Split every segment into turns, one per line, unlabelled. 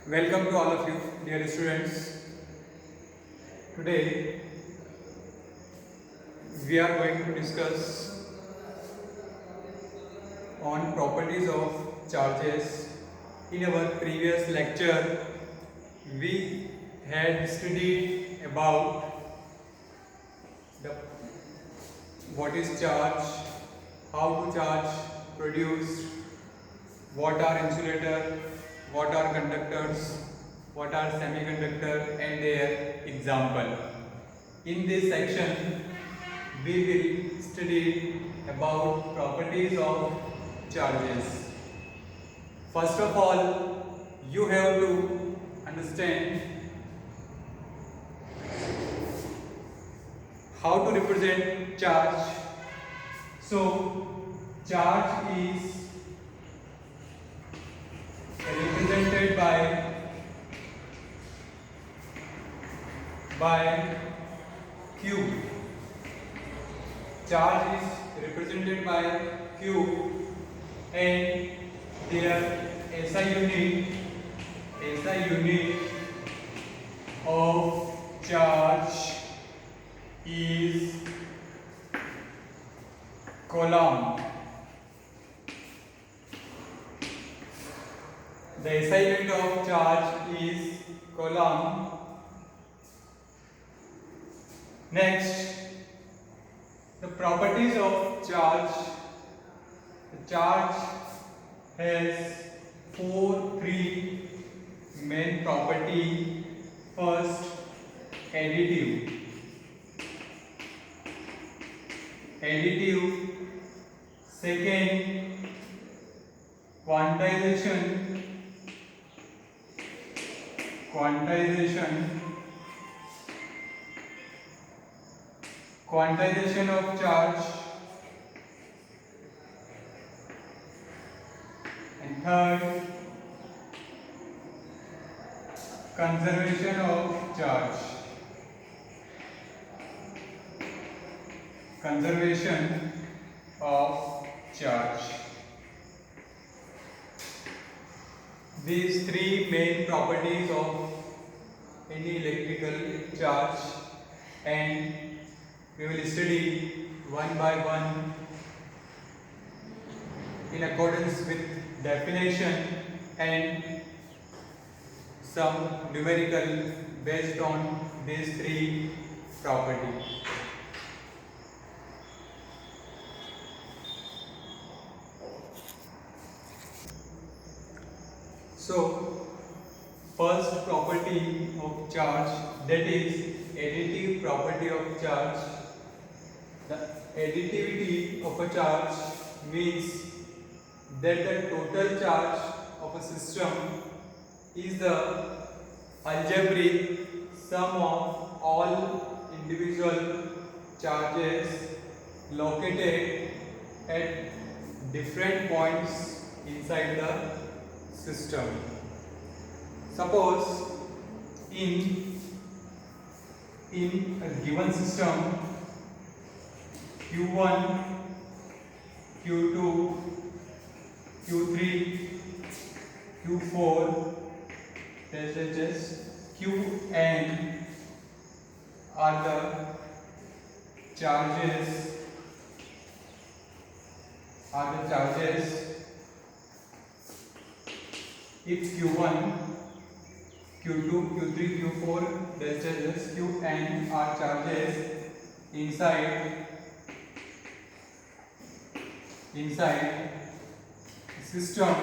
Welcome to all of you, dear students. Today we are going to discuss on properties of charges. In our previous lecture, we had studied about the what is charge, how to charge produced, what are insulator, what are conductors, what are semiconductor and their example. In this section, we will study about properties of charges. First of all, you have to understand how to represent charge. So, charge is represented by Q. Charge is represented by Q and their SI unit of charge is coulomb. The SI unit of charge is coulomb. Next, the properties of charge. The charge has three main property. First, additive. Second, quantization. Quantization of charge. And third, conservation of charge. These three main properties of any electrical charge, and we will study one by one in accordance with definition and some numerical based on these three properties. So, first property of charge, that is additive property of charge. The additivity of a charge means that the total charge of a system is the algebraic sum of all individual charges located at different points inside the system. Suppose in a given system, Q1, Q2, Q3, Q4, Qn are the charges. If Q1, Q2, Q3, Q4, Qn are charges inside system,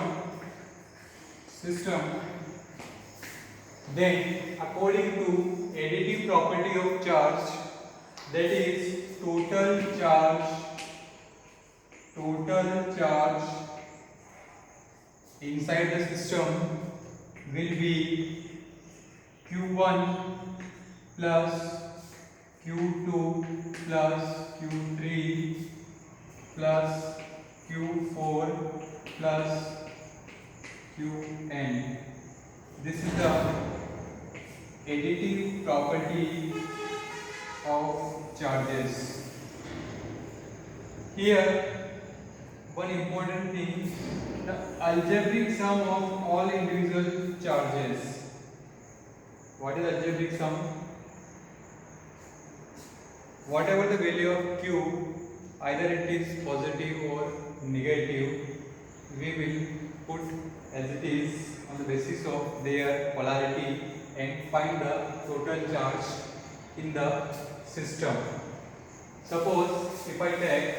then according to additive property of charge, that is total charge inside the system will be Q1 plus Q2 plus Q3 plus Q4 plus Qn. This is the additive property of charges. Here, one important thing, the algebraic sum of all individual charges. What is algebraic sum? Whatever the value of q, either it is positive or negative, we will put as it is on the basis of their polarity and find the total charge in the system. Suppose if I take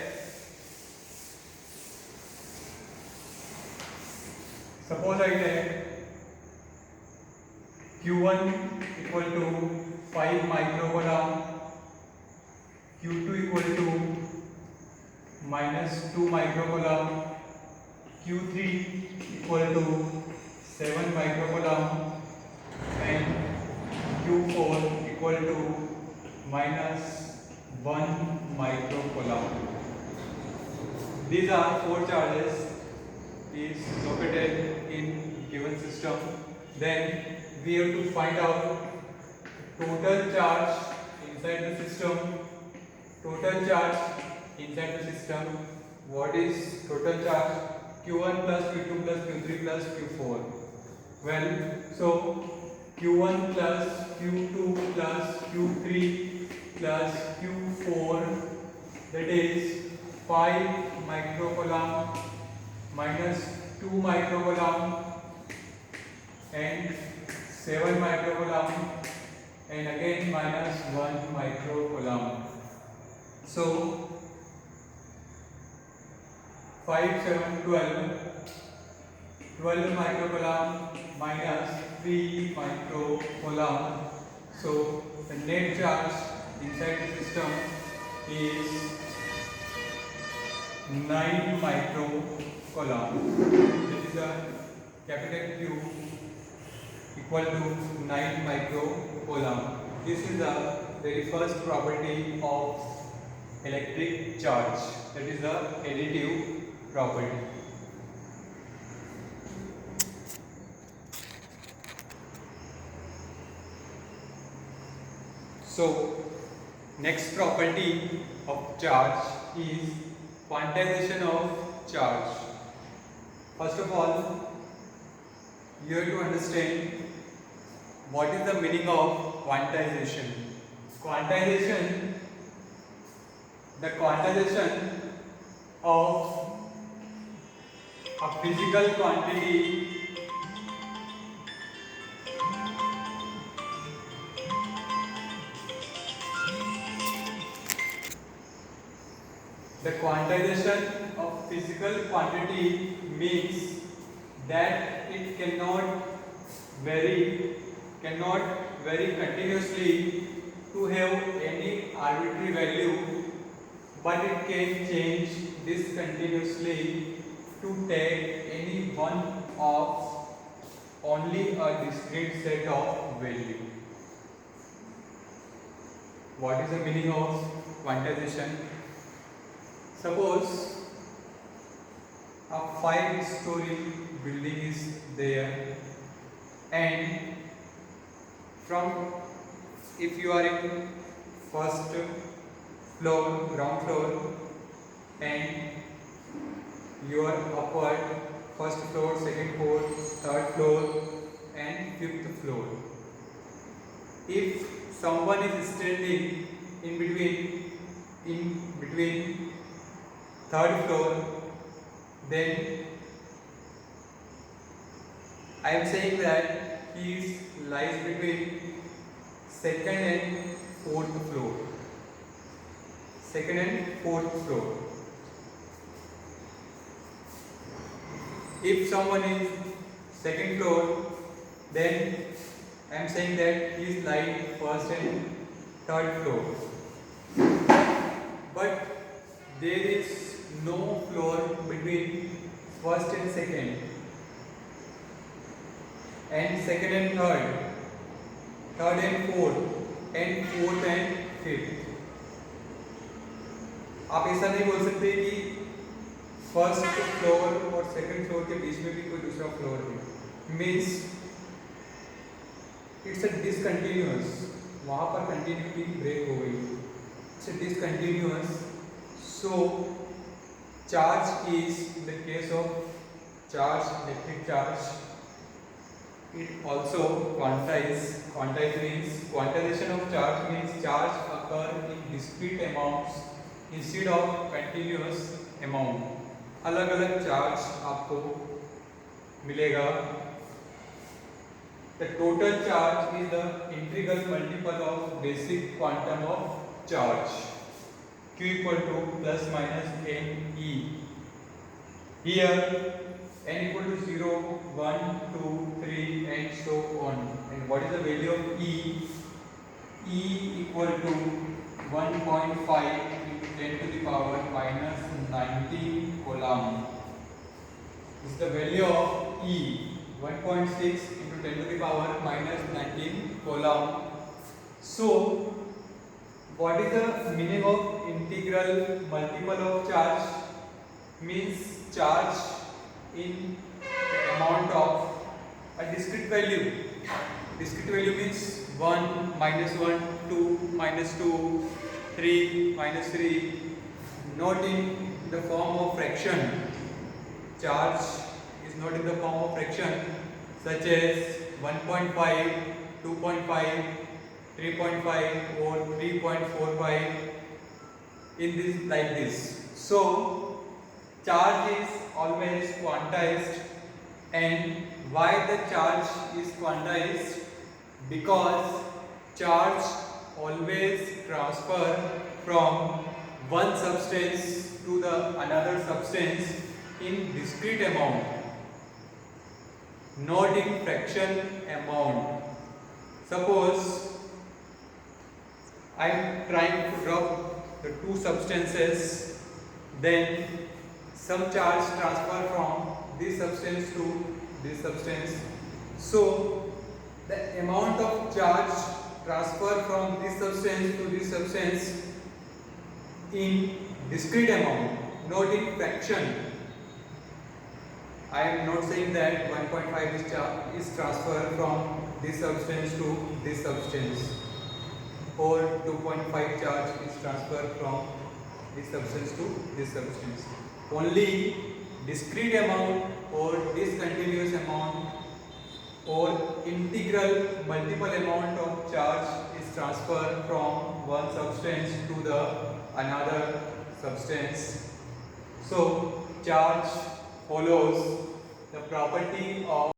Q1 equal to 5 microcoulomb, Q2 equal to minus 2 microcoulomb, Q3 equal to 7 microcoulomb, and Q4 equal to minus 1 microcoulomb. These are 4 charges is located in given system. Then we have to find out total charge inside the system. Total charge inside the system. What is total charge? Q1 plus Q2 plus Q3 plus Q4. Well, so Q1 plus Q2 plus Q3 plus Q4, that is 5 microcoulomb minus 2 microcoulomb and 7 microcoulomb and again minus 1 microcoulomb. So 5, 7, 12. 12 microcoulomb minus 3 microcoulomb. So the net charge inside the system is 9 microcoulomb. That is a capital Q equal to 9 microcoulomb. This is the very first property of electric charge. That is the additive property. So next property of charge is quantization of charge. First of all, you have to understand what is the meaning of quantization. Quantization, the quantization of a physical quantity the quantization of physical quantity means that it cannot vary continuously to have any arbitrary value, but it can change discontinuously to take any one of only a discrete set of value. What is the meaning of quantization? Suppose a 5-story building is there, and if you are in first floor, ground floor, and you are upward, first floor, second floor, third floor, and fifth floor. If someone is standing in between third floor, then I am saying that he lies between second and fourth floor. Second and fourth floor. If someone is second floor, then I am saying that he is lying first and third floor. But there is no floor between first and second and third and fourth and fifth. आप ऐसा नहीं बोल सकते कि first floor और second floor के बीच में भी कोई दूसरा फ्लोर है, मीन्स इट्स अ डिसकंटिन्यूअस, वहाँ पर कंटिन्यूटी ब्रेक हो गई, it's a discontinuous. So charge is, in the case of charge, electric charge, it also quantize means quantization of charge means charge occur in discrete amounts instead of continuous amount. अलग अलग charge आपको मिलेगा. The total charge is the integral multiple of basic quantum of charge. Q equal to plus minus n e. Here n equal to 0, 1, 2, 3 and so on. And what is the value of E? E equal to 1.5 into 10 to the power minus 19 coulomb. This is the value of E, 1.6 into 10 to the power minus 19 coulomb. So, what is the meaning of integral multiple of charge? Means charge in amount of a discrete value. Discrete value means 1, minus 1, 2, minus 2, 3, minus 3, not in the form of fraction. Charge is not in the form of fraction such as 1.5, 2.5, 3.5 or 3.45 in this like this. So charge is always quantized. And why the charge is quantized? Because charge always transfer from one substance to the another substance in discrete amount, not in fraction amount. Suppose I am trying to drop the two substances, then some charge transfer from this substance to this substance. So the amount of charge transfer from this substance to this substance in discrete amount, not in fraction. I am not saying that 1.5 is transfer from this substance to this substance, or 2.5 charge is transferred from this substance to this substance. Only discrete amount or discontinuous amount or integral multiple amount of charge is transferred from one substance to the another substance. So charge follows the property of